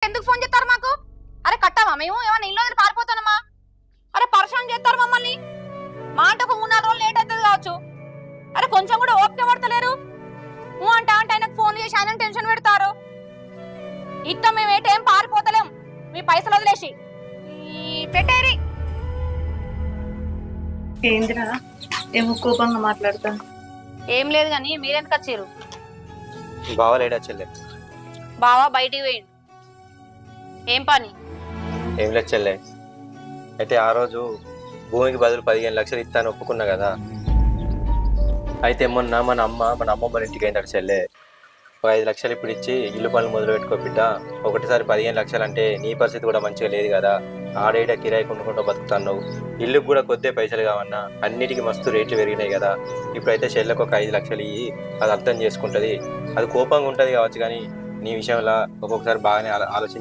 ఎందుకు ఫోన్ చేస్తారు మాకు? అరే కట్టావా మేము ఏమన్నా ఇల్లు వదిలి పారిపోతానమ్మా? అరే పర్షాన్ చేస్తారు మమ్మల్ని. మా అంటే ఒక 3-4 రోజులు లేట్ అవుతుంది కావచ్చు. అరే కొంచెం కూడా ఓపిక పడతలేరు. అంటే ఆయనకు ఫోన్ చేసి ఆయన టెన్షన్ పెడతారు. ఇట్టం మేము ఏం పారిపోతలేం, మీ పైసలు వదిలేసి పెట్టేరి. ఏందిరా ఏమో కోపంగా మాట్లాడతాను. ఏం లేదు కానీ మీరెందుకు వచ్చారు? బావ లేడా చెల్లె? బావా బయటికి పోయిండు. ఏం పని? ఏం లేదు చెల్లె, అయితే ఆ రోజు భూమికి బదులు 15 లక్షలు ఇస్తాను ఒప్పుకున్నా కదా. అయితే మొన్న మన అమ్మమ్మ ఇంటికి అయిందట చెల్లె. ఒక 5 లక్షలు ఇప్పుడు ఇచ్చి ఇల్లు పనులు మొదలు పెట్టుకో బిడ్డ. ఒకటిసారి 15 లక్షలు అంటే నీ పరిస్థితి కూడా మంచిగా లేదు కదా. ఆడేట కిరాయి కొనుక్కుంటూ బతుకుతున్నావు. ఇల్లుకి కూడా కొద్దే పైసలు కావన్నా. అన్నిటికీ మస్తు రేట్లు పెరిగినాయి కదా. ఇప్పుడైతే చెల్లెకు ఒక 5 లక్షలు ఇయ్యి, అది అర్థం చేసుకుంటుంది. అది కోపంగా ఉంటుంది కావచ్చు, కానీ నీ విషయంలో ఒక్కొక్కసారి బాగానే ఆలోచించి